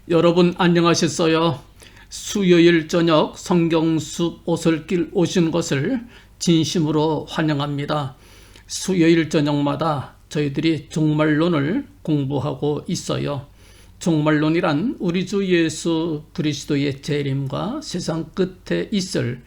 여러분 안녕하셨어요? 수요일 저녁 성경숲 오솔길 오신 것을 진심으로 환영합니다. 수요일 저녁마다 저희들이 종말론을 공부하고 있어요. 종말론이란 우리 주 예수 그리스도의 재림과 세상 끝에 있을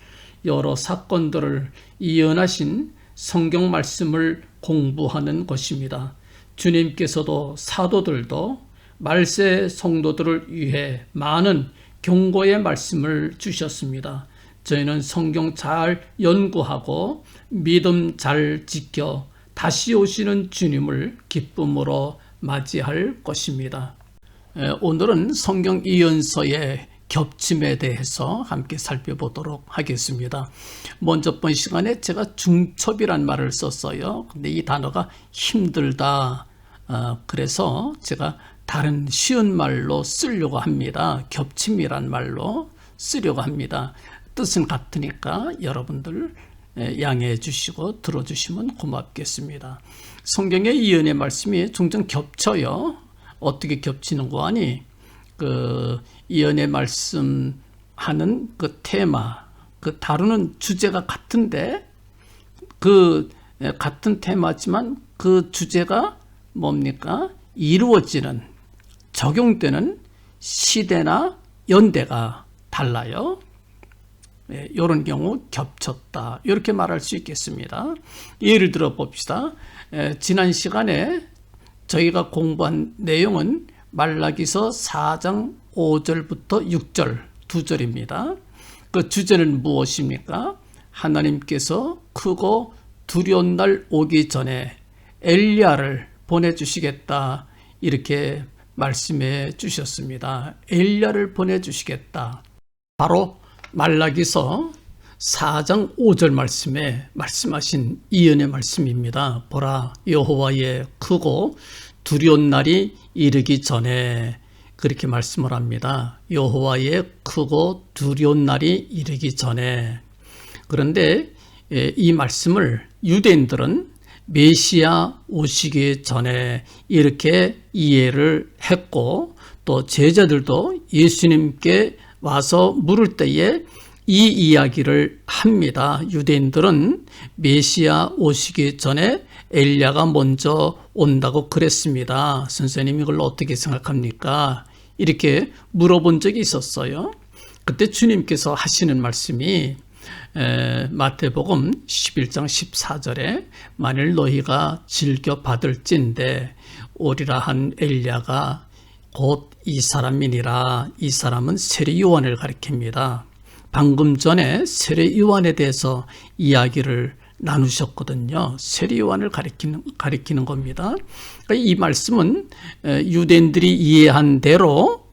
여러 사건들을 예언하신 성경 말씀을 공부하는 것입니다. 주님께서도 사도들도 말세 성도들을 위해 많은 경고의 말씀을 주셨습니다. 저희는 성경 잘 연구하고 믿음 잘 지켜 다시 오시는 주님을 기쁨으로 맞이할 것입니다. 오늘은 성경 예언서의 겹침에 대해서 함께 살펴보도록 하겠습니다. 먼저 번 시간에 제가 중첩이란 말을 썼어요. 근데 이 단어가 힘들다. 그래서 제가 다른 쉬운 말로 쓰려고 합니다. 겹침이란 말로 쓰려고 합니다. 뜻은 같으니까 여러분들 양해해 주시고 들어주시면 고맙겠습니다. 성경의 예언의 말씀이 종종 겹쳐요. 어떻게 겹치는 거 아니? 그 예언의 말씀하는 그 테마, 그 다루는 주제가 같은데 그 같은 테마지만 그 주제가 뭡니까? 이루어지는, 적용되는 시대나 연대가 달라요. 이런 경우 겹쳤다. 이렇게 말할 수 있겠습니다. 예를 들어 봅시다. 지난 시간에 저희가 공부한 내용은 말라기서 4장 5절부터 6절 두 절입니다. 그 주제는 무엇입니까? 하나님께서 크고 두려운 날 오기 전에 엘리야를 보내주시겠다. 이렇게 말씀해 주셨습니다. 엘리야를 보내주시겠다. 바로 말라기서 4장 5절 말씀에 말씀하신 예언의 말씀입니다. 보라, 여호와의 크고 두려운 날이 이르기 전에, 그렇게 말씀을 합니다. 여호와의 크고 두려운 날이 이르기 전에. 그런데 이 말씀을 유대인들은 메시아 오시기 전에 이렇게 이해를 했고, 또 제자들도 예수님께 와서 물을 때에 이 이야기를 합니다. 유대인들은 메시아 오시기 전에 엘리야가 먼저 온다고 그랬습니다. 선생님 이걸 어떻게 생각합니까? 이렇게 물어본 적이 있었어요. 그때 주님께서 하시는 말씀이 마태복음 11장 14절에 만일 너희가 즐겨 받을진대 오리라 한 엘리야가 곧 이 사람이니라. 이 사람은 세례 요한을 가리킵니다. 방금 전에 세례 요한에 대해서 이야기를 나누셨거든요. 세례 요한을 가리키는 겁니다. 이 말씀은 유대인들이 이해한 대로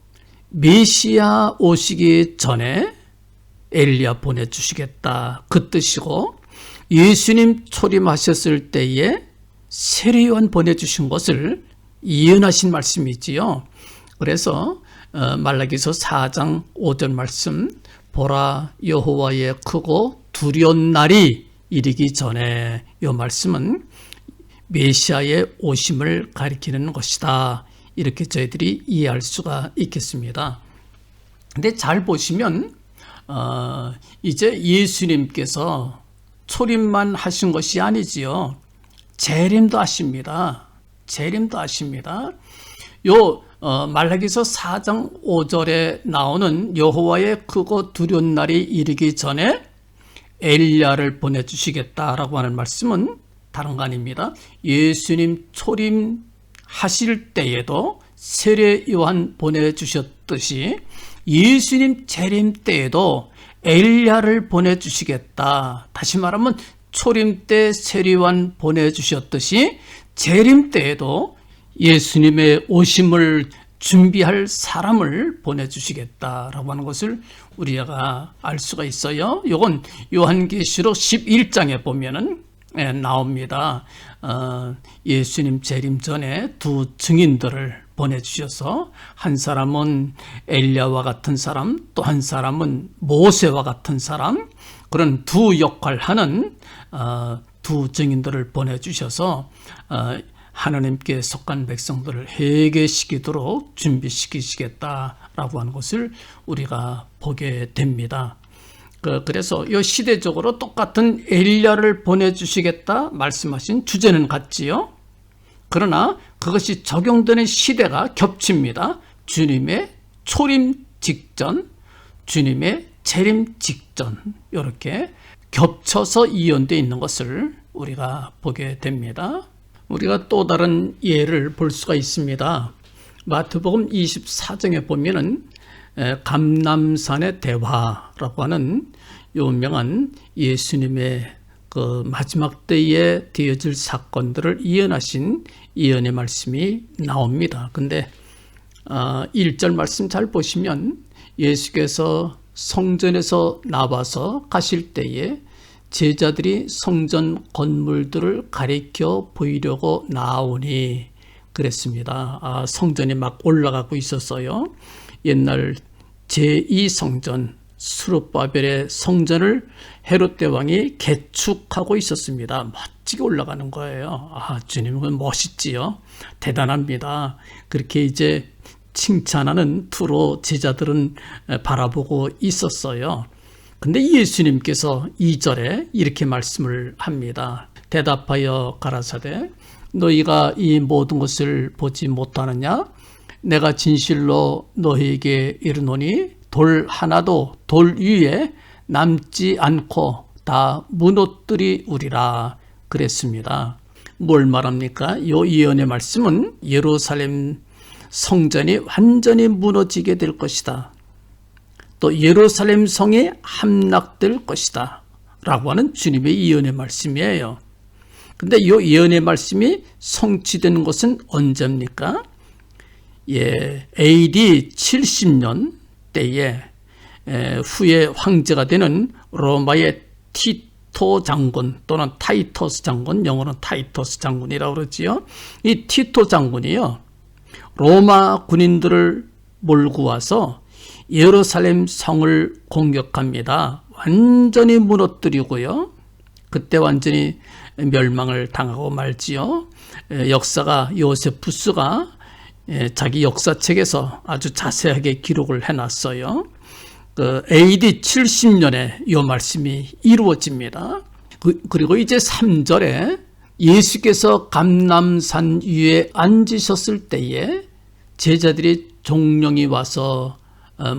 메시아 오시기 전에 엘리야 보내주시겠다. 그 뜻이고, 예수님 초림하셨을 때에 세례 요한 보내주신 것을 예언하신 말씀이지요. 그래서 말라기서 4장 5절 말씀, 보라 여호와의 크고 두려운 날이 이르기 전에, 이 말씀은 메시아의 오심을 가리키는 것이다. 이렇게 저희들이 이해할 수가 있겠습니다. 근데 잘 보시면 이제 예수님께서 초림만 하신 것이 아니지요. 재림도 하십니다. 재림도 하십니다. 말라기서 4장 5절에 나오는 여호와의 크고 두려운 날이 이르기 전에 엘리야를 보내주시겠다라고 하는 말씀은 다른 거 아닙니다. 예수님 초림하실 때에도 세례 요한 보내주셨듯이 예수님 재림 때에도 엘리야를 보내주시겠다. 다시 말하면 초림 때 세례 요한 보내주셨듯이 재림 때에도 예수님의 오심을 준비할 사람을 보내주시겠다라고 하는 것을 우리가 알 수가 있어요. 이건 요한계시록 11장에 보면은 나옵니다. 예수님 재림 전에 두 증인들을 보내주셔서 한 사람은 엘리야와 같은 사람, 또 한 사람은 모세와 같은 사람, 그런 두 역할하는 두 증인들을 보내주셔서 하나님께 속한 백성들을 회개시키도록 준비시키시겠다라고 하는 것을 우리가 보게 됩니다. 그래서 이 시대적으로 똑같은 엘리야를 보내주시겠다 말씀하신 주제는 같지요. 그러나 그것이 적용되는 시대가 겹칩니다. 주님의 초림 직전, 주님의 재림 직전, 이렇게 겹쳐서 이연되어 있는 것을 우리가 보게 됩니다. 우리가 또 다른 예를 볼 수가 있습니다. 마태복음 24장에 보면은 감람산의 대화라고 하는 유명한 예수님의 그 마지막 때에 되어질 사건들을 예언하신 예언의 말씀이 나옵니다. 근데 1절 말씀 잘 보시면 예수께서 성전에서 나와서 가실 때에 제자들이 성전 건물들을 가리켜 보이려고 나오니 그랬습니다. 성전이 막 올라가고 있었어요. 옛날 제2성전 스룹바벨의 성전을 헤롯 대왕이 개축하고 있었습니다. 멋지게 올라가는 거예요. 주님은 멋있지요. 대단합니다. 그렇게 이제 칭찬하는 투로 제자들은 바라보고 있었어요. 근데 예수님께서 2절에 이렇게 말씀을 합니다. 대답하여 가라사대 너희가 이 모든 것을 보지 못하느냐? 내가 진실로 너희에게 이르노니 돌 하나도 돌 위에 남지 않고 다 무너뜨리우리라 그랬습니다. 뭘 말합니까? 이 예언의 말씀은 예루살렘 성전이 완전히 무너지게 될 것이다. 또 예루살렘 성이 함락될 것이다 라고 하는 주님의 예언의 말씀이에요. 근데 이 예언의 말씀이 성취된 것은 언제입니까? AD 70년 때에 후에 황제가 되는 로마의 티토 장군 또는 타이터스 장군, 영어로는 타이터스 장군이라고 그러지요. 이 티토 장군이요, 로마 군인들을 몰고 와서 예루살렘 성을 공격합니다. 완전히 무너뜨리고요. 그때 완전히 멸망을 당하고 말지요. 역사가 요세푸스가 자기 역사책에서 아주 자세하게 기록을 해놨어요. AD 70년에 이 말씀이 이루어집니다. 그리고 이제 3절에 예수께서 감람산 위에 앉으셨을 때에 제자들이 종령이 와서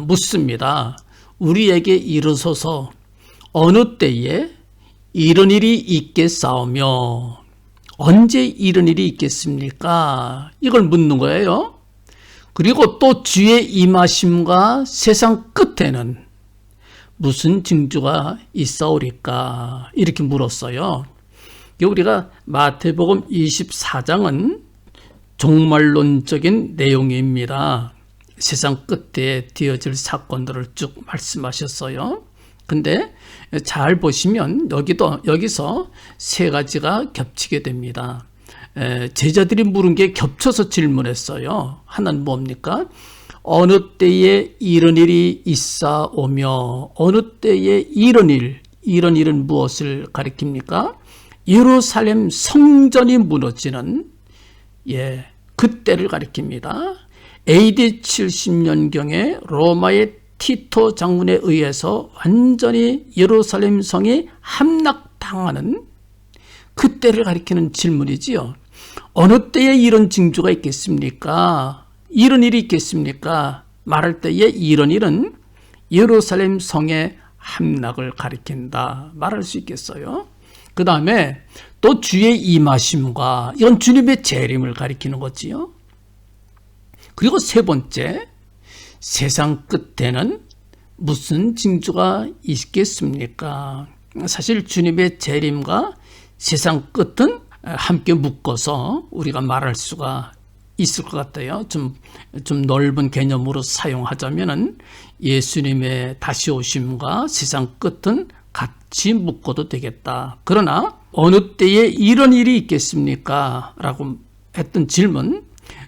묻습니다. 우리에게 이르소서 어느 때에 이런 일이 있겠사오며 언제 이런 일이 있겠습니까? 이걸 묻는 거예요. 그리고 또 주의 임하심과 세상 끝에는 무슨 징조가 있사오리까? 이렇게 물었어요. 우리가 마태복음 24장은 종말론적인 내용입니다. 세상 끝에 되어질 사건들을 쭉 말씀하셨어요. 근데 잘 보시면 여기서 세 가지가 겹치게 됩니다. 제자들이 물은 게 겹쳐서 질문했어요. 하나는 뭡니까? 어느 때에 이런 일이 있사오며 어느 때에 이런 일은 무엇을 가리킵니까? 예루살렘 성전이 무너지는 그때를 가리킵니다. AD 70년경에 로마의 티토 장군에 의해서 완전히 예루살렘 성이 함락당하는 그때를 가리키는 질문이지요. 어느 때에 이런 징조가 있겠습니까? 이런 일이 있겠습니까? 말할 때에 이런 일은 예루살렘 성의 함락을 가리킨다 말할 수 있겠어요. 그 다음에 또 주의 임하심과 이건 주님의 재림을 가리키는 거지요. 그리고 세 번째, 세상 끝에는 무슨 징조가 있겠습니까? 사실 주님의 재림과 세상 끝은 함께 묶어서 우리가 말할 수가 있을 것 같아요. 좀 넓은 개념으로 사용하자면은 예수님의 다시 오심과 세상 끝은 같이 묶어도 되겠다. 그러나 어느 때에 이런 일이 있겠습니까? 라고 했던 질문,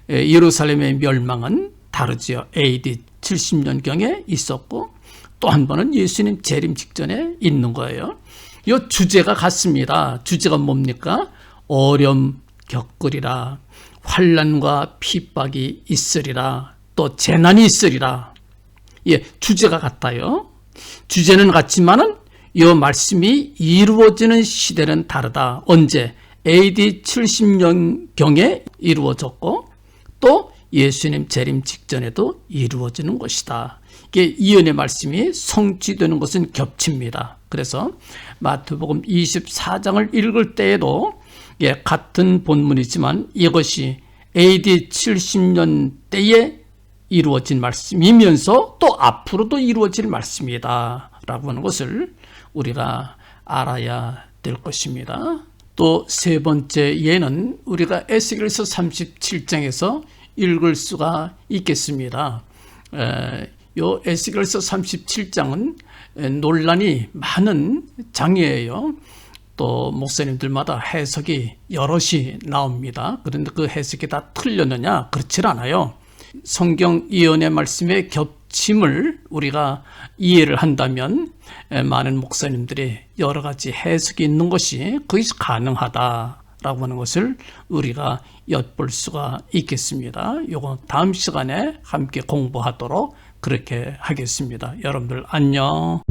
예루살렘의 멸망은 다르지요. AD 70년경에 있었고 또 한 번은 예수님 재림 직전에 있는 거예요. 이 주제가 같습니다. 주제가 뭡니까? 어렴, 겪으리라. 환난과 핍박이 있으리라. 또 재난이 있으리라. 예, 주제가 같아요. 주제는 같지만은 이 말씀이 이루어지는 시대는 다르다. 언제? AD 70년경에 이루어졌고 또 예수님 재림 직전에도 이루어지는 것이다. 이게 예언의 말씀이 성취되는 것은 겹칩니다. 그래서 마태복음 24장을 읽을 때에도 같은 본문이지만 이것이 AD 70년 때에 이루어진 말씀이면서 또 앞으로도 이루어질 말씀이다 라고 하는 것을 우리가 알아야 될 것입니다. 또 세 번째 예는 우리가 에스겔서 37장에서 읽을 수가 있겠습니다. 요 에스겔서 37장은 논란이 많은 장이에요. 또 목사님들마다 해석이 여럿이 나옵니다. 그런데 그 해석이 다 틀렸느냐? 그렇지 않아요. 성경 예언의 말씀의 겹침을 우리가 이해를 한다면 많은 목사님들이 여러 가지 해석이 있는 것이 그것이 가능하다라고 하는 것을 우리가 엿볼 수가 있겠습니다. 이건 다음 시간에 함께 공부하도록 그렇게 하겠습니다. 여러분들 안녕.